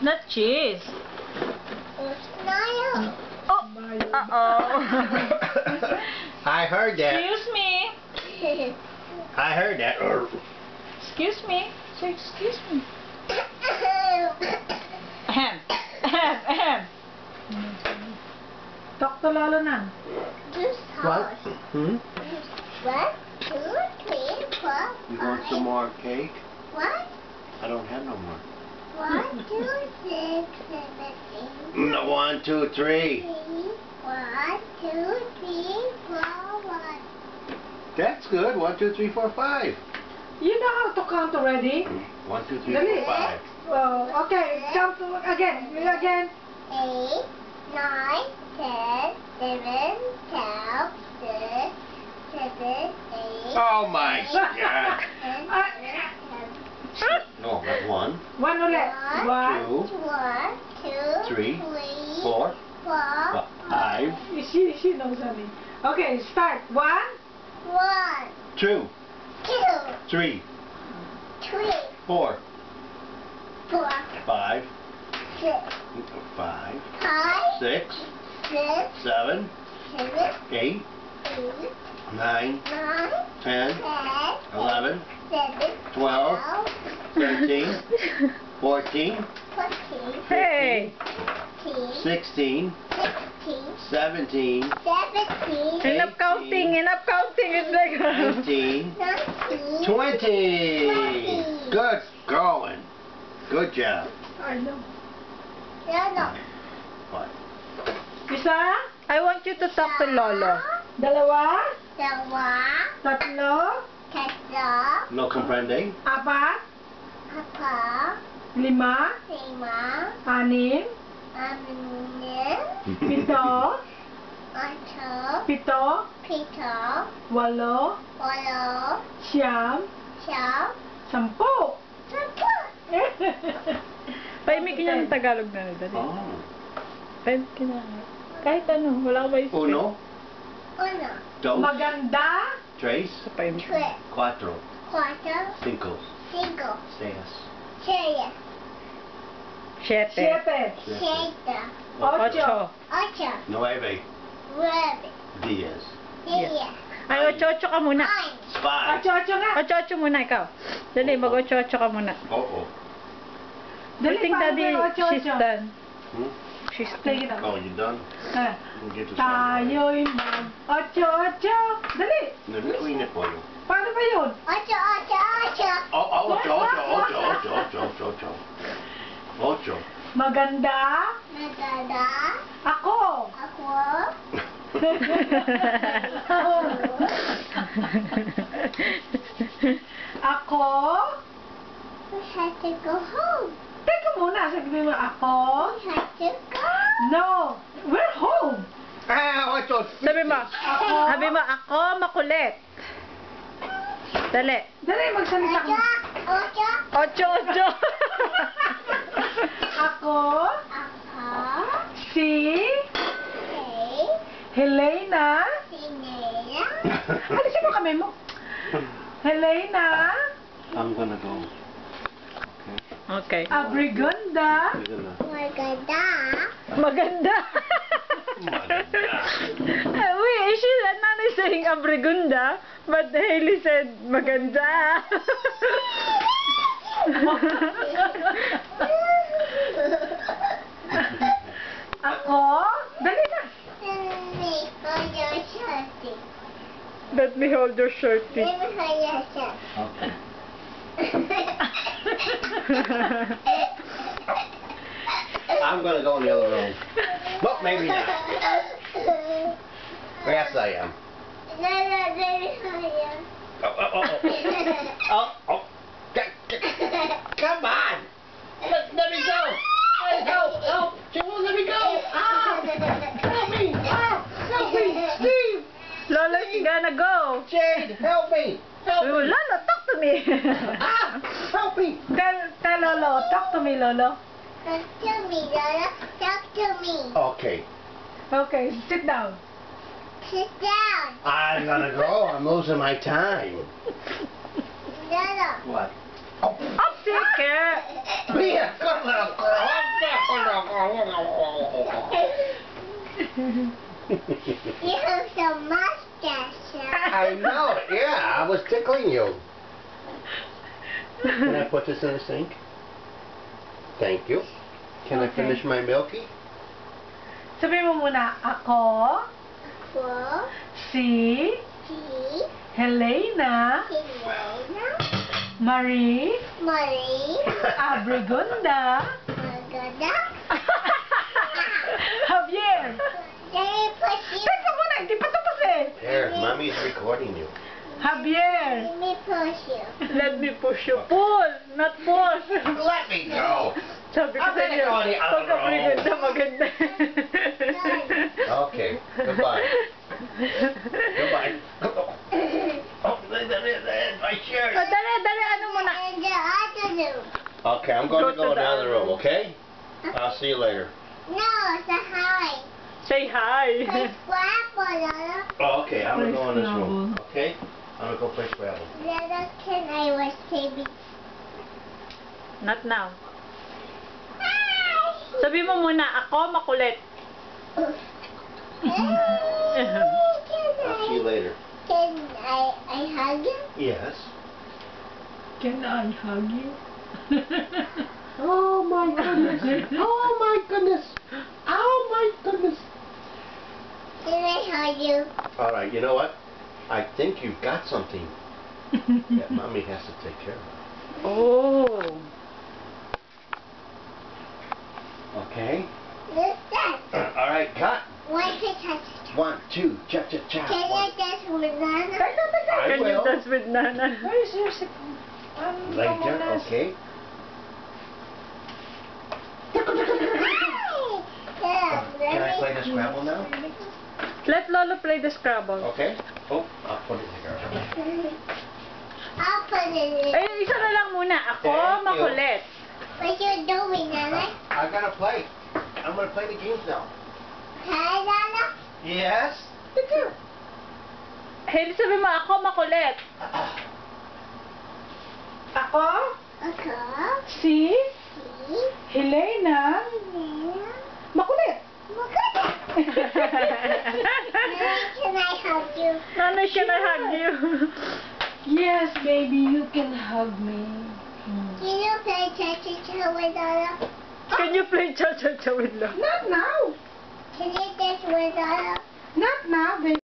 not cheese. Mayo. Oh, uh-oh. I heard that. Excuse me. I heard that. Excuse me. Say, excuse me. Ahem. Ahem. Ahem. Talk to Lolo na. This What? house. Hmm? 1, 2, 3, 4, You want some more cake? What? I don't have no more. 1, 2, 6, 7, 8. No, 1, 2, 3. 1, 2, 3, 4, 1. That's good. 1, 2, 3, 4, 5. You know how to count already? 1, 2, 3, Dali. 4, 5. Oh, okay. Count again. Again. 8, 9, 10, 11, 12, 13, 7, 8. Oh my God. 10, Ah. 11, No, that's 1, One ulit. 1. 2, 3, 3, 4, 4, 5, She knows only. Okay, start. 1. 1, 2, 2, 3, 3, 4, 4, 5, 6, 5, 5, 6, 6, 7, 7, 8, 8, 9, 9, 10, 10, 11, 11, 12, 13, 14, 14, Hey! 15, 16, 16, 17, 17, Enough counting. Enough counting. It's like... 19, 19, 20. Good going. Good job. I know. Lolo. What? Isa. I want you to talk to Lolo. Dalawa. Dalawa, Tatlo. tatlo, No comprende? 4. apa, 5. 5, 6. 6, 7. 8, 7. 7, 8. 8, 9. 9, 10. 10, Paimikin niya ng Tagalog na. Dali. Oh. Paimikin na. Kahit ano. Wala ko ba yung Uno, 1, dos, Maganda. tres, Paimikin. 3, cuatro, 4, cinco, 5, seis, 6, Siete. 7. 7, Ocho. 8, nueve, 9, diez, 10, Ay, ocho-ocho ka muna. 9, five. Ocho nga. Ocho-ocho muna ikaw. Dali, mag-ocho-ocho ka muna. Oh, oh. I think paano Daddy, ba yung ocho-ocho? she's done. Hmm? She's Take it done. out. Oh, you done? Ah. We'll get this one. Tayo'y mag-ocho-ocho. Dali. Let me clean it for you. Paano ba yun? 8, 8, 8. Oh, oh, ocho, ocho, ocho, ocho, ocho, ocho, ocho. Ocho. Maganda. Nagada, Ako. ako, Ako. we have to go home. Teka muna. Sabi mo ako. We have to go. No. We're home. Ah, ocho. Sabi mo, Ako. sabi mo, ako makulit. Dali. Dali, magsalita ka. 8, 8, Ocho-ocho. Ako. ako, Si. hey, Helena. sinela, Alisin mo kami mo. Helena. I'm gonna go. Okay. Abrigunda. You're gonna. maganda, Maganda. She's not saying Abrigunda, but Hailey said maganda. Ako. Dali na. Let me hold your shorty. Let me hold your shorty. Let me hold your shorty. Okay. I'm gonna go in the other room. Well, maybe not. Yes, I am. No, let me hold your. Oh, oh, oh, oh. Oh, oh. Come on. Let me go. Let me go. Help. She won't let me go. Ah. Help me. Ah. Help me. Steve. Lolo's gonna go. Jade, help me. Help me. Lolo, talk to me. Ah. Help me. Tell Lolo. Talk to me, Lolo. Talk to me, Lola. Talk to me. Okay. Okay, sit down. Sit down. I'm gonna go. I'm losing my time. Lola. What? Up, take care. Be a good little girl. You have some mustache. I know it. Yeah, I was tickling you. Can I put this in the sink? Thank you. Can I Okay. finish my milky? Sabihin mo muna, ako, Four, si three, Helena Helena, Marie Marie, Abregunda Magada. Javier. Let me push you. Teka muna, hindi pa tapos eh. There, mommy's recording you. Javier. Let me push you. Let me push you. Pull, not push. Let me go. Sabi ko I'm sa gonna inyo, go on the other pagka-preganda maganda. Okay, goodbye. Goodbye. Oh, my shirt. O, dali, ano muna. And the other room. Okay, I'm going to Go go to in the the other other room, okay? I'll see you later. No, the high. Say hi. Play Scrabble, Lola. Oh, okay, I'm going to go in this Play room, okay? I'm going to go play Scrabble. Lola, can I watch TV? Not now. Hi. Sabi mo muna, ako makulit. I'll see you later. Can I hug you? Yes. Can I hug you? Oh my goodness. Oh my goodness. Oh my goodness. Can I hug you? All right, you know what? I think you've got something that mommy has to take care of. Oh. Okay? Listen. All right, cut. Why can't I touch? 1, 2, cha cha cha. Can I dance with Nana? I Can you will. dance with Nana? Where is your sip? Later, okay? Can I play the Scrabble now? Let Lolo play the Scrabble. Okay. Oh, I'll put it here. I'll put it in. Eh, isa na lang muna. Ako Thank you. makulit. What you doing, Nana? I gotta play. I'm gonna play the games now. Hi, Nana. Yes. Hey, sabi mo, ako makulit. Ako, Okay. si See? Helena Yeah. Makulit. Look at that. Nana, can I hug you? Nana, can I hug you? Yes, baby, you can hug me. Can you play cha-cha-cha with Nana? Can you play cha-cha-cha with Lolo? Not now. Can you dance with Nana? Not now, baby.